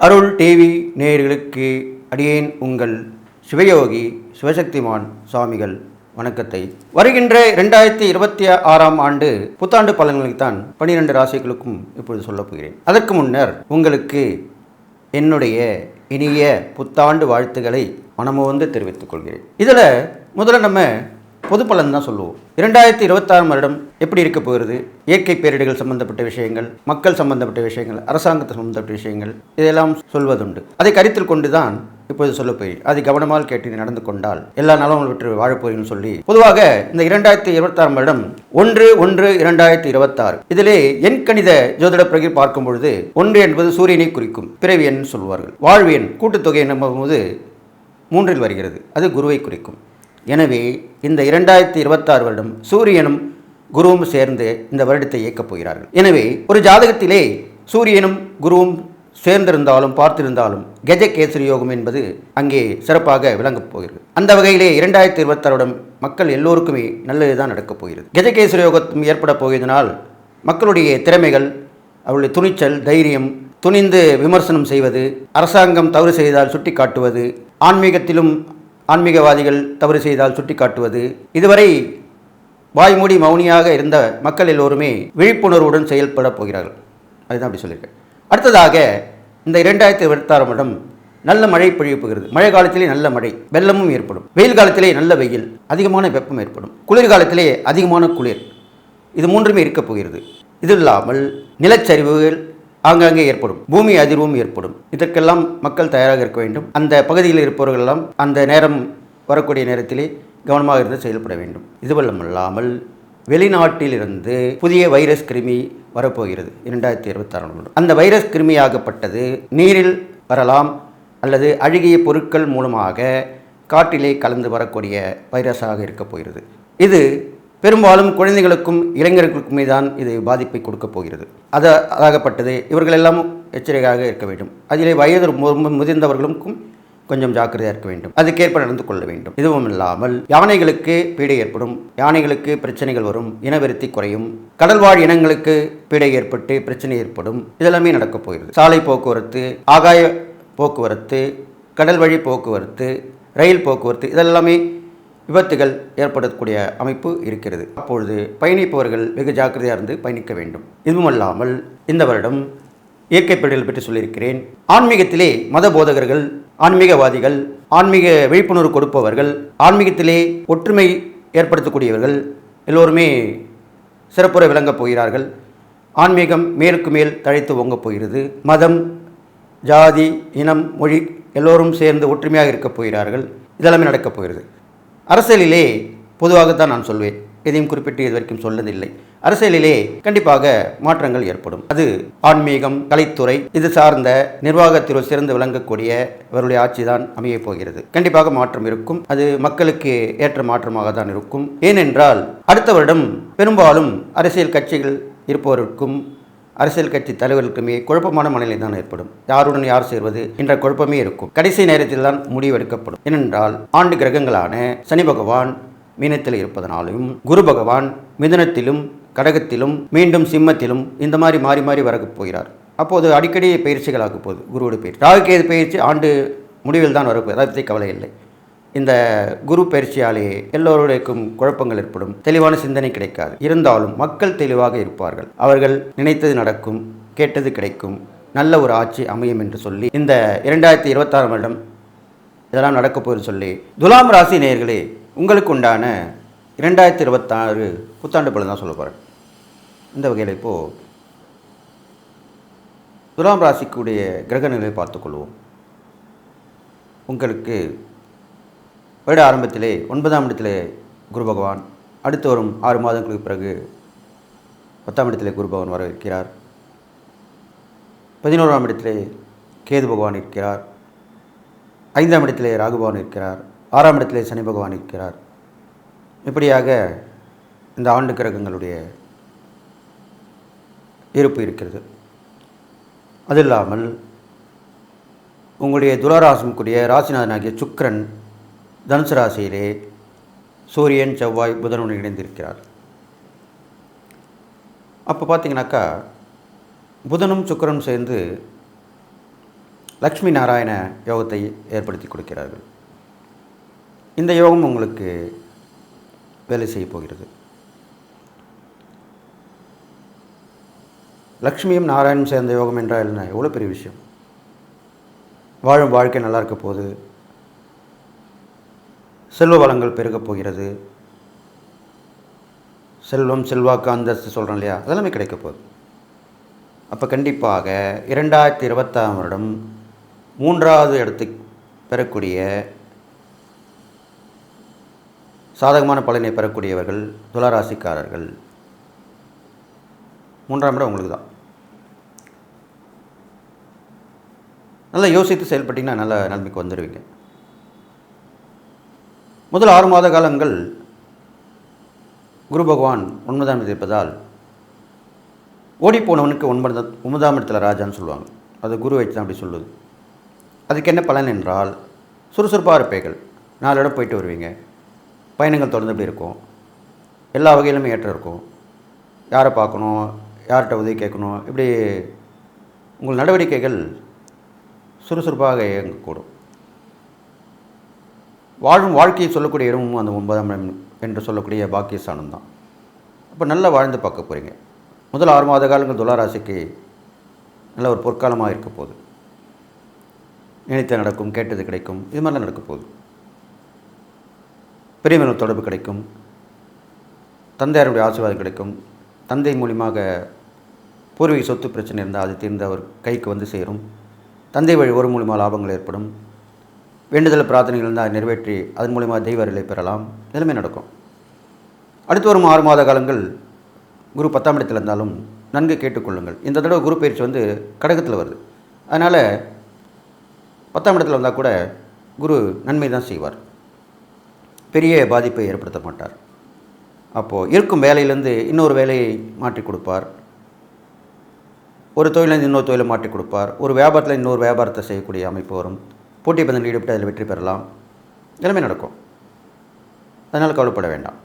அருள் TV நேயர்களுக்கு அடியேன் உங்கள் சிவயோகி சிவசக்திமான் சுவாமிகள் வணக்கத்தை வருகின்ற 2026ஆம் ஆண்டு புத்தாண்டு பலன்களைத்தான் 12 ராசிகளுக்கும் இப்பொழுது சொல்லப் போகிறேன். அதற்கு முன்னர் உங்களுக்கு என்னுடைய இனிய புத்தாண்டு வாழ்த்துக்களை மனமோந்து தெரிவித்துக் கொள்கிறேன். இதில் முதல்ல நம்ம பொது பலன் தான் சொல்லுவோம். 2026 வருடம் எப்படி இருக்க போகிறது, இயற்கை பேரிடர்கள் சம்பந்தப்பட்ட விஷயங்கள், மக்கள் சம்பந்தப்பட்ட விஷயங்கள், அரசாங்கத்தை சம்பந்தப்பட்ட விஷயங்கள், இதெல்லாம் சொல்வதுண்டு. அதை கருத்தில் கொண்டு தான் இப்போது சொல்ல போய் அதை கவனமாக கேட்டு நடந்து கொண்டால் எல்லா நலமும் பெற்று வாழப்போகிறேன்னு சொல்லி பொதுவாக இந்த 2026 வருடம் 1/1/2026 இதிலே எண் கணித ஜோதிட பிரகை பார்க்கும் பொழுது 1 என்பது சூரியனை குறிக்கும் பிறவி எண் சொல்வார்கள். வாழ்வு எண் கூட்டுத்தொகை என்னும் போது 3 வருகிறது, அது குருவை குறிக்கும். எனவே இந்த 2026 வருடம் சூரியனும் குருவும் சேர்ந்து இந்த வருடத்தை இயக்கப் போகிறார்கள். எனவே ஒரு ஜாதகத்திலே சூரியனும் குருவும் சேர்ந்திருந்தாலும் பார்த்திருந்தாலும் கஜகேசரி யோகம் என்பது அங்கே சிறப்பாக விளங்கப் போகிறது. அந்த வகையிலே 2026 வருடம் மக்கள் எல்லோருக்குமே நல்லதுதான் நடக்கப் போகிறது. கஜகேசரி யோகம் ஏற்பட போவதனால் மக்களுடைய திறமைகள், அவருடைய துணிச்சல், தைரியம், துணிந்து விமர்சனம் செய்வது, அரசாங்கம் தவறு செய்தால் சுட்டி காட்டுவது, ஆன்மீகவாதிகள் தவறு செய்தால் சுட்டி காட்டுவது, இதுவரை வாய்மூடி மௌனியாக இருந்த மக்கள் எல்லோருமே விழிப்புணர்வுடன் செயல்பட போகிறார்கள். அதுதான் அப்படி சொல்லியிருக்கேன். அடுத்ததாக இந்த 2026 வருடம் நல்ல மழை பொழிய போகிறது. மழை காலத்திலே நல்ல மழை, வெள்ளமும் ஏற்படும். வெயில் காலத்திலே நல்ல வெயில், அதிகமான வெப்பம் ஏற்படும். குளிர்காலத்திலே அதிகமான குளிர், இது மூன்றுமே இருக்கப் போகிறது. இது இல்லாமல் நிலச்சரிவுகள் ஆங்காங்கே ஏற்படும், பூமி அதிர்வும் ஏற்படும். இதற்கெல்லாம் மக்கள் தயாராக இருக்க வேண்டும். அந்த பகுதியில் இருப்பவர்களெல்லாம் அந்த நேரம் வரக்கூடிய நேரத்திலே கவனமாக இருந்து செயல்பட வேண்டும். இதுவல்லமல்லாமல் வெளிநாட்டிலிருந்து புதிய வைரஸ் கிருமி வரப்போகிறது 2026. அந்த வைரஸ் கிருமியாகப்பட்டது நீரில் வரலாம் அல்லது அழுகிய பொருட்கள் மூலமாக காற்றிலே கலந்து வரக்கூடிய வைரஸாக இருக்கப் போகிறது. இது பெரும்பாலும் குழந்தைகளுக்கும் இளைஞர்களுக்குமே தான் இது பாதிப்பை கொடுக்க போகிறது. அதாகப்பட்டது இவர்களெல்லாம் எச்சரிக்கையாக இருக்க வேண்டும். அதிலே வயது முதிர்ந்தவர்களுக்கும் கொஞ்சம் ஜாக்கிரதையாக இருக்க வேண்டும். அதுக்கேற்ப நடந்து கொள்ள வேண்டும். இதுவும் இல்லாமல் யானைகளுக்கு பீடை ஏற்படும், யானைகளுக்கு பிரச்சனைகள் வரும், இனவெருத்தி குறையும், கடல்வாழ் இனங்களுக்கு பீடை ஏற்பட்டு பிரச்சனை ஏற்படும். இதெல்லாமே நடக்கப் போகிறது. சாலை போக்குவரத்து, ஆகாய போக்குவரத்து, கடல் வழி போக்குவரத்து, ரயில் போக்குவரத்து, இதெல்லாமே விபத்துகள் ஏற்படக்கூடிய அமைப்பு இருக்கிறது. அப்பொழுது பயணிப்பவர்கள் வெகு ஜாக்கிரதையாக இருந்து பயணிக்க வேண்டும். இதுவுமல்லாமல் இந்த வருடம் இயற்கை பேரிடர்கள் பற்றி சொல்லியிருக்கிறேன். ஆன்மீகத்திலே மத போதகர்கள், ஆன்மீகவாதிகள், ஆன்மீக விழிப்புணர்வு கொடுப்பவர்கள், ஆன்மீகத்திலே ஒற்றுமை ஏற்படுத்தக்கூடியவர்கள் எல்லோருமே சிறப்புற விளங்கப் போகிறார்கள். ஆன்மீகம் மேலுக்கு மேல் தழைத்து ஓங்கப் போகிறது. மதம், ஜாதி, இனம், மொழி எல்லோரும் சேர்ந்து ஒற்றுமையாக இருக்கப் போகிறார்கள். இதெல்லாமே நடக்கப் போகிறது. அரசியலிலே பொதுவாகத்தான் நான் சொல்வேன், எதையும் குறிப்பிட்டு இது வரைக்கும் சொல்லதில்லை. அரசியலிலே கண்டிப்பாக மாற்றங்கள் ஏற்படும். அது ஆன்மீகம், கலைத்துறை இது சார்ந்த நிர்வாகத்திற்கு சிறந்து விளங்கக்கூடிய இவருடைய ஆட்சி தான் அமையப் போகிறது. கண்டிப்பாக மாற்றம் இருக்கும். அது மக்களுக்கு ஏற்ற மாற்றமாக தான் இருக்கும். ஏனென்றால் அடுத்த வருடம் பெரும்பாலும் அரசியல் கட்சிகள் இருப்பவருக்கும் அரசியல் கட்சி தலைவர்களுக்குமே குழப்பமான மனநிலை தான் ஏற்படும். யாருடன் யார் சேர்வது என்ற குழப்பமே இருக்கும். கடைசி நேரத்தில் தான் முடிவெடுக்கப்படும். ஏனென்றால் ஆண்டு கிரகங்களான சனி பகவான் மீனத்தில் இருப்பதனாலும், குரு பகவான் மிதுனத்திலும் கடகத்திலும் மீண்டும் சிம்மத்திலும் இந்த மாதிரி மாறி மாறி வரப் போகிறார். அப்போது அடிக்கடி பயிற்சிகளாக போகுது. குருவோட பயிற்சி, ராகுகேது பயிற்சி ஆண்டு முடிவில் தான் வரப்போகுது. அதை பற்றி கவலை இல்லை. இந்த குரு பயிற்சியாலே எல்லோருடையும் குழப்பங்கள் ஏற்படும், தெளிவான சிந்தனை கிடைக்காது. இருந்தாலும் மக்கள் தெளிவாக இருப்பார்கள். அவர்கள் நினைத்தது நடக்கும், கேட்டது கிடைக்கும், நல்ல ஒரு ஆட்சி அமையும் என்று சொல்லி இந்த 2026 வருடம் இதெல்லாம் நடக்கப் போகுது சொல்லி துலாம் ராசி நேயர்களே, உங்களுக்கு உண்டான 2026 புத்தாண்டு பலன் தான் சொல்ல போகிறேன். இந்த வகையில் இப்போது துலாம் ராசிக்குடைய கிரக நிலையை பார்த்துக்கொள்வோம். உங்களுக்கு வருட ஆரம்பத்திலே 9ஆம் இடத்திலே குரு பகவான், அடுத்து வரும் 6 மாதங்களுக்கு பிறகு 10ஆம் இடத்திலே குரு பகவான் வர இருக்கிறார். 11ஆம் இடத்திலே கேது பகவான் இருக்கிறார். 5ஆம் இடத்திலே ராகு பகவான் இருக்கிறார். 6ஆம் இடத்திலே சனி பகவான் இருக்கிறார். இப்படியாக இந்த ஆண்டு கிரகங்களுடைய இருப்பு இருக்கிறது. அது இல்லாமல் உங்களுடைய துளாராசிக்குரிய ராசிநாதனாகிய சுக்கிரன் தனுசு ராசியிலே சூரியன், செவ்வாய், புதனுடன் இணைந்திருக்கிறார். அப்போ பார்த்தீங்கன்னாக்கா புதனும் சுக்கிரனும் சேர்ந்து லக்ஷ்மி நாராயண யோகத்தை ஏற்படுத்தி கொடுக்கிறார்கள். இந்த யோகம் உங்களுக்கு வேலை செய்ய போகிறது. லக்ஷ்மியும் நாராயணம் சேர்ந்த யோகம் என்றால் என்ன? எவ்வளோ பெரிய விஷயம். வாழும் வாழ்க்கை நல்லா இருக்க போகுது, செல்வ வளங்கள் பெருகப் போகிறது, செல்வம் செல்வாக்கு அந்தஸ்து சொல்கிறோம் இல்லையா, அதெல்லாமே கிடைக்க போகுது. அப்போ கண்டிப்பாக 2020ஆம் வருடம் 3வது இடத்துக்கு பெறக்கூடிய சாதகமான பலனை பெறக்கூடியவர்கள் துளாராசிக்காரர்கள். 3ஆம் இடம் உங்களுக்கு தான். நல்லா யோசித்து செயல்பட்டிங்கன்னா நல்ல நிலைமைக்கு வந்துடுவீங்க. முதல் 6 மாத காலங்கள் குரு பகவான் 9ஆம் இடத்தில் இருப்பதால் ஓடிப்போனவனுக்கு 9ஆம் இடத்துல ராஜான்னு சொல்லுவாங்க. அது குரு வச்சு தான் அப்படி சொல்லுது. அதுக்கு என்ன பலன் என்றால் சுறுசுறுப்பாக இருப்பீர்கள், 4 இடம் போயிட்டு வருவீங்க, பயணங்கள் தொடர்ந்து இப்படி இருக்கும், எல்லா வகையிலுமே ஏற்றம் இருக்கும், யாரை பார்க்கணும், யார்கிட்ட உதவி கேட்கணும், இப்படி உங்கள் நடவடிக்கைகள் சுறுசுறுப்பாக இயங்கக்கூடும். வாழும் வாழ்க்கையை சொல்லக்கூடிய இடமும் அந்த 9ஆம் இடம் என்று சொல்லக்கூடிய பாக்கியஸ்தானம் தான். அப்போ நல்லா வாழ்ந்து பார்க்க போகிறீங்க. முதல் 6 மாத காலங்கள் துளாராசிக்கு நல்ல ஒரு பொற்காலமாக இருக்க போகுது. நினைத்த நடக்கும், கேட்டது கிடைக்கும், இது மாதிரிலாம் நடக்க போகுது. பெரியவர்கள் தொடர்பு கிடைக்கும், தந்தையாருடைய ஆசீர்வாதம் கிடைக்கும், தந்தை மூலியமாக பூர்வீக சொத்து பிரச்சனை இருந்தால் அது தீர்ந்து அவர் கைக்கு வந்து சேரும், தந்தை வழி ஒரு மூலியமாக லாபங்கள் ஏற்படும், வேண்டுதல் பிரார்த்தனைகள் இருந்தால் நிறைவேற்றி அதன் மூலியமாக தெய்வ அருளை பெறலாம், எல்லாமே நடக்கும். அடுத்து வரும் 6 மாத காலங்கள் குரு 10ஆம் இடத்தில் இருந்தாலும் நன்கு கேட்டுக்கொள்ளுங்கள். இந்த தடவை குரு பயிற்சி வந்து கடகத்தில் வருது. அதனால் 10ஆம் இடத்தில் வந்தால் கூட குரு நன்மை தான் செய்வார், பெரிய பாதிப்பை ஏற்படுத்த மாட்டார். அப்போது இருக்கும் வேலையிலேருந்து இன்னொரு வேலையை மாற்றி கொடுப்பார், ஒரு தொழிலேருந்து இன்னொரு தொழிலை மாற்றி கொடுப்பார், ஒரு வியாபாரத்தில் இன்னொரு வியாபாரத்தை செய்யக்கூடிய அமைப்பு வரும், போட்டி பந்தத்தில் ஈடுபட்டு அதில் வெற்றி பெறலாம், எல்லாமே நடக்கும். அதனால் கவலைப்பட வேண்டாம்.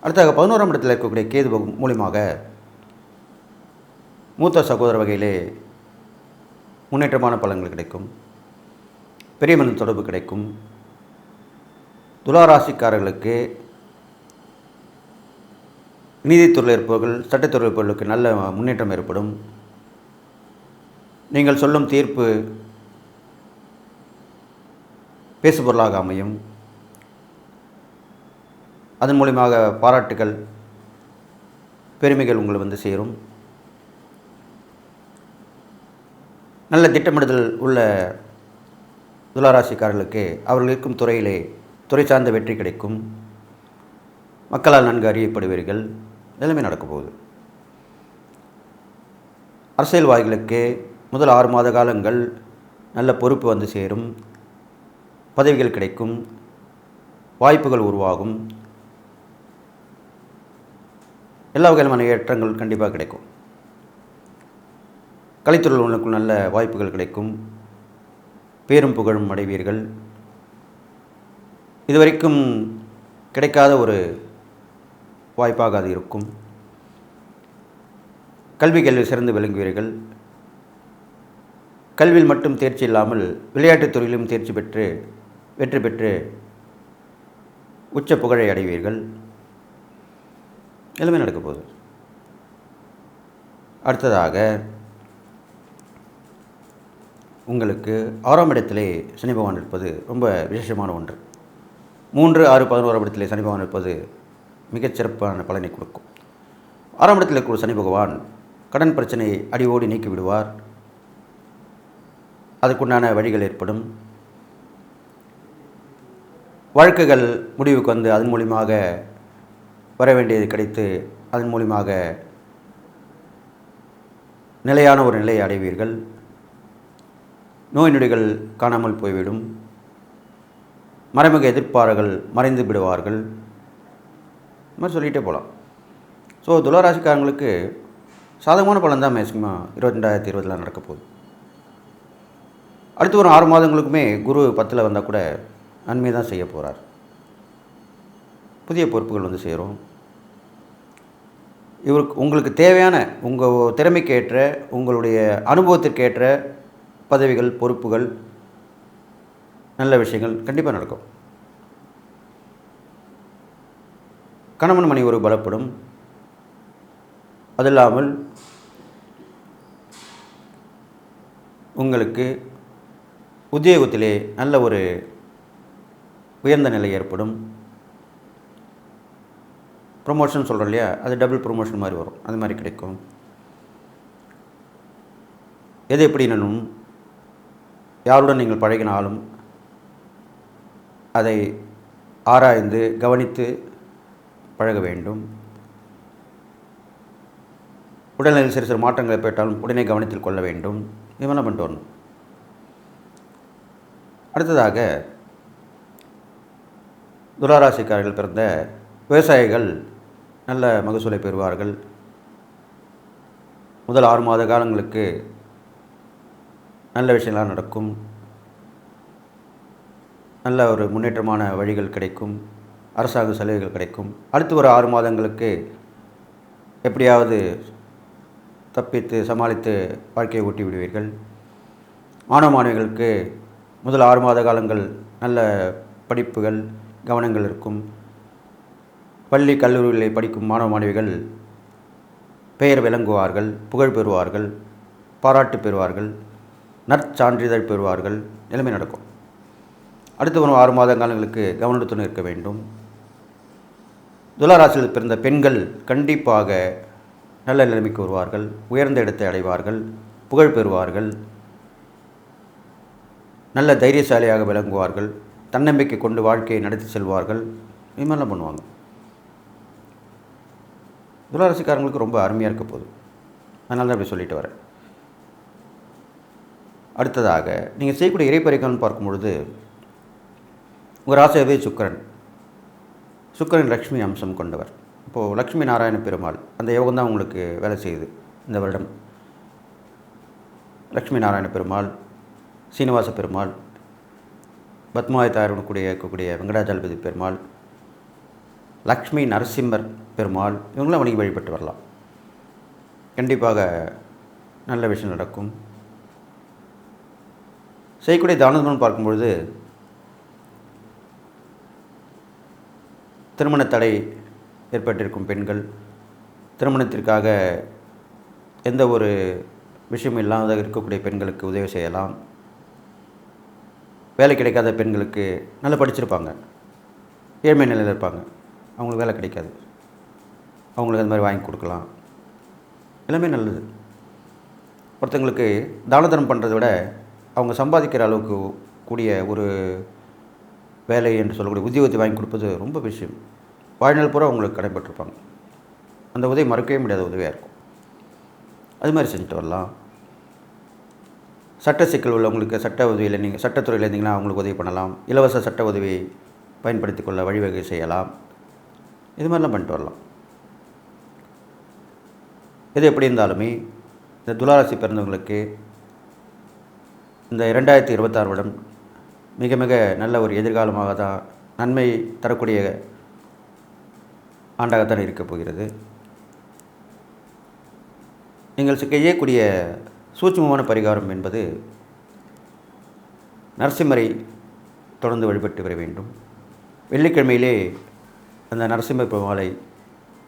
அடுத்தாக 11ஆம் இடத்தில் இருக்கக்கூடிய கேது மூலியமாக மூத்த சகோதர வகையிலே முன்னேற்றமான பலன்கள் கிடைக்கும், பெரிய மனித தொடர்பு கிடைக்கும். துளாராசிக்காரர்களுக்கு நீதித்துறையில் இருப்பவர்கள், சட்டத்துறை இருப்பவர்களுக்கு நல்ல முன்னேற்றம் ஏற்படும். நீங்கள் சொல்லும் தீர்ப்பு பேசுபொருளாக அமையும். அதன் மூலியமாக பாராட்டுகள், பெருமைகள் உங்களை வந்து சேரும். நல்ல திட்டமிடுதல் உள்ள துளாராசிக்காரர்களுக்கு அவர்கள் இருக்கும் துறையிலே துறை சார்ந்த வெற்றி கிடைக்கும், மக்களால் நன்கு அறியப்படுவீர்கள், எல்லாமே நடக்க போகுது. அரசியல்வாதிகளுக்கு முதல் 6 மாத காலங்கள் நல்ல பொறுப்பு வந்து சேரும், பதவிகள் கிடைக்கும், வாய்ப்புகள் உருவாகும், எல்லா வகையிலுமான ஏற்றங்கள் கண்டிப்பாக கிடைக்கும். கலைத்துறையில் உள்ளவர்களுக்கு நல்ல வாய்ப்புகள் கிடைக்கும், பேரும் புகழும் அடைவீர்கள். இதுவரைக்கும் கிடைக்காத ஒரு வாய்ப்பாக அது இருக்கும். கல்வி சிறந்து விளங்குவீர்கள். கல்வியில் மட்டும் தேர்ச்சி இல்லாமல் விளையாட்டுத் துறையிலும் தேர்ச்சி பெற்று வெற்றி பெற்று உச்ச புகழை அடைவீர்கள், எல்லாமே நடக்க போகுது. அடுத்ததாக உங்களுக்கு 6ஆம் இடத்திலே சனி பகவான் இருப்பது ரொம்ப விசேஷமான ஒன்று. 3, 6, 11ஆம் இடத்திலே சனி பகவான் இருப்பது மிகச்சிறப்பான பலனை கொடுக்கும். 6ஆம் இடத்தில் இருக்கிற சனி பகவான் கடன் பிரச்சனையை அடியோடு நீக்கி விடுவார். அதுக்குண்டான வழிகள் ஏற்படும். வழக்குகள் முடிவுக்கு வந்து அதன் மூலியமாக வர வேண்டியது கிடைத்து அதன் மூலியமாக நிலையான ஒரு நிலையை அடைவீர்கள். நோய் நொடிகள் காணாமல் போய்விடும். மறைமுக எதிர்ப்பாளர்கள் மறைந்து விடுவார்கள். இந்த மாதிரி சொல்லிகிட்டே போகலாம். ஸோ துளாராசிக்காரங்களுக்கு சாதகமான பலன் தான் மேக்சிமம் 2020 நடக்க போகுது. அடுத்து ஒரு 6 மாதங்களுக்குமே குரு 10ல் வந்தால் கூட நன்மை தான் செய்ய போகிறார். புதிய பொறுப்புகள் வந்து சேரும். உங்களுக்கு தேவையான உங்கள் திறமைக்கேற்ற, உங்களுடைய அனுபவத்திற்கேற்ற பதவிகள், பொறுப்புகள், நல்ல விஷயங்கள் கண்டிப்பாக நடக்கும். கணவன் மனைவி ஒரு பலப்படும். அது இல்லாமல் உங்களுக்கு உத்தியோகத்திலே நல்ல ஒரு உயர்ந்த நிலை ஏற்படும். ப்ரொமோஷன் சொல்கிறோம் இல்லையா, அது டபுள் ப்ரொமோஷன் மாதிரி வரும், அது மாதிரி கிடைக்கும். எது எப்படினும் யாருடன் நீங்கள் பழகினாலும் அதை ஆராய்ந்து கவனித்து பழக வேண்டும். உடல்நிலையில் சிறு சிறு மாற்றங்கள் ஏற்பட்டாலும் உடனே கவனத்தில் கொள்ள வேண்டும். இதெல்லாம் பண்ணிட்டு வரணும். அடுத்ததாக துளாராசிக்காரர்கள் பிறந்த விவசாயிகள் நல்ல மகசூலை பெறுவார்கள். முதல் 6 மாத காலங்களுக்கு நல்ல விஷயங்களாக நடக்கும். நல்ல ஒரு முன்னேற்றமான வழிகள் கிடைக்கும். அரசாங்க சலுகைகள் கிடைக்கும். அடுத்து ஒரு 6 மாதங்களுக்கு எப்படியாவது தப்பித்து சமாளித்து வாழ்க்கையை ஓட்டி விடுவீர்கள். மாணவ மாணவிகளுக்கு முதல் 6 மாத காலங்கள் நல்ல படிப்புகள், கவனங்கள் இருக்கும். பள்ளி கல்லூரிகளில் படிக்கும் மாணவ மாணவிகள் பெயர் விளங்குவார்கள், புகழ் பெறுவார்கள், பாராட்டு பெறுவார்கள், நற்சான்றிதழ் பெறுவார்கள். எல்லாமே நடக்கும். அடுத்து வரும் 6 மாத காலங்களுக்கு கவனத்துடன் இருக்க வேண்டும். துளாராசியில் பிறந்த பெண்கள் கண்டிப்பாக நல்ல நிலைமைக்கு வருவார்கள். உயர்ந்த இடத்தை அடைவார்கள், புகழ் பெறுவார்கள், நல்ல தைரியசாலியாக விளங்குவார்கள், தன்னம்பிக்கை கொண்டு வாழ்க்கையை நடத்தி செல்வார்கள். இது மாதிரிலாம் பண்ணுவாங்க. துளாராசிக்காரங்களுக்கு ரொம்ப அருமையாக இருக்க போகுது. அதனால தான் அப்படி சொல்லிட்டு வரேன். அடுத்ததாக நீங்கள் செய்யக்கூடிய இறைப்பறிக்கல்னு பார்க்கும் பொழுது உங்கள் ராசியாகவே சுக்கிரன் லக்ஷ்மி அம்சம் கொண்டவர். இப்போது லக்ஷ்மி நாராயண பெருமாள் அந்த யோகம் தான் உங்களுக்கு வேலை செய்யுது இந்த வருடம். லக்ஷ்மி நாராயண பெருமாள், சீனிவாச பெருமாள், பத்மாவதாருடன் இருக்கக்கூடிய வெங்கடாஜலபதி பெருமாள், லக்ஷ்மி நரசிம்மர் பெருமாள், இவங்களாம் வணங்கி வழிபட்டு வரலாம். கண்டிப்பாக நல்ல விஷயம் நடக்கும். செய்யக்கூடிய தானதம்னு பார்க்கும்பொழுது திருமண தடை ஏற்பட்டிருக்கும் பெண்கள், திருமணத்திற்காக எந்த ஒரு விஷயம் இல்லாத இருக்கக்கூடிய பெண்களுக்கு உதவி செய்யலாம். வேலை கிடைக்காத பெண்களுக்கு நல்லா படிச்சிருப்பாங்க, ஏழ்மை நிலையில் இருப்பாங்க, அவங்களுக்கு வேலை கிடைக்காது, அவங்களுக்கு அந்த மாதிரி வாங்கி கொடுக்கலாம். எல்லாமே நல்லது. ஒருத்தங்களுக்கு தான தர்மம் பண்ணுறதை விட அவங்க சம்பாதிக்கிற அளவுக்கு கூடிய ஒரு வேலை என்று சொல்லக்கூடிய உத்தியோகத்தை வாங்கி கொடுப்பது ரொம்ப விஷயம். வாழ்நாள் பூரா அவங்களுக்கு கடைப்பட்டிருப்பாங்க. அந்த உதவி மறக்கவே முடியாத உதவியாக இருக்கும். அது மாதிரி செஞ்சுட்டு வரலாம். சட்ட சிக்கல் உள்ளவங்களுக்கு சட்ட உதவியில் நீங்கள் சட்டத்துறையில் இருந்தீங்கன்னா அவங்களுக்கு உதவி பண்ணலாம். இலவச சட்ட உதவியை பயன்படுத்தி கொள்ள வழிவகை செய்யலாம். இது மாதிரிலாம் பண்ணிட்டு வரலாம். எது எப்படி இருந்தாலுமே இந்த துளாராசி பிறந்தவங்களுக்கு இந்த 2026 வருடம் மிக மிக நல்ல ஒரு எதிர்காலமாக தான், நன்மை தரக்கூடிய ஆண்டாகத்தான் இருக்கப் போகிறது. நீங்கள் செய்யக்கூடிய சூட்சுமமான பரிகாரம் என்பது நரசிம்மரை தொடர்ந்து வழிபட்டு வர வேண்டும். வெள்ளிக்கிழமையிலே அந்த நரசிம்மர் பெருமாளை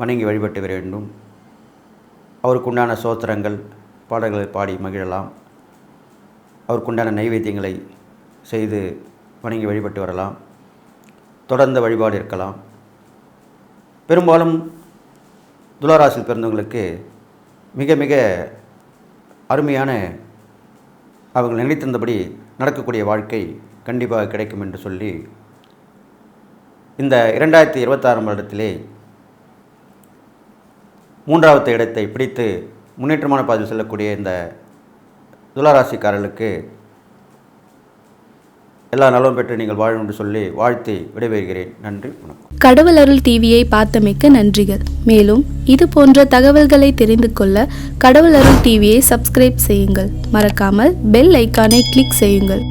வணங்கி வழிபட்டு வர வேண்டும். அவருக்குண்டான ஸ்தோத்திரங்கள், பாடல்களை பாடி மகிழலாம். அவருக்குண்டான நைவேத்தியங்களை செய்து வணங்கி வழிபட்டு வரலாம். தொடர்ந்த வழிபாடு இருக்கலாம். பெரும்பாலும் துளாராசியில் பிறந்தவங்களுக்கு மிக மிக அருமையான அவர்கள் நினைத்திருந்தபடி நடக்கக்கூடிய வாழ்க்கை கண்டிப்பாக கிடைக்கும் என்று சொல்லி இந்த 2026 வருடத்திலே 3வது இடத்தை பிடித்து முன்னேற்றமான பாதையில் செல்லக்கூடிய இந்த துளாராசிக்காரர்களுக்கு எல்லா நலமும் பெற்று நீங்கள் வாழும் என்று சொல்லி வாழ்த்தி விடைபெறுகிறேன். நன்றி, வணக்கம். கடவுள் அருள் டிவியை பார்த்தமைக்க நன்றிகள். மேலும் இது போன்ற தகவல்களை தெரிந்து கொள்ள கடவுள் அருள் டிவியை சப்ஸ்கிரைப் செய்யுங்கள். மறக்காமல் பெல் ஐக்கானை கிளிக் செய்யுங்கள்.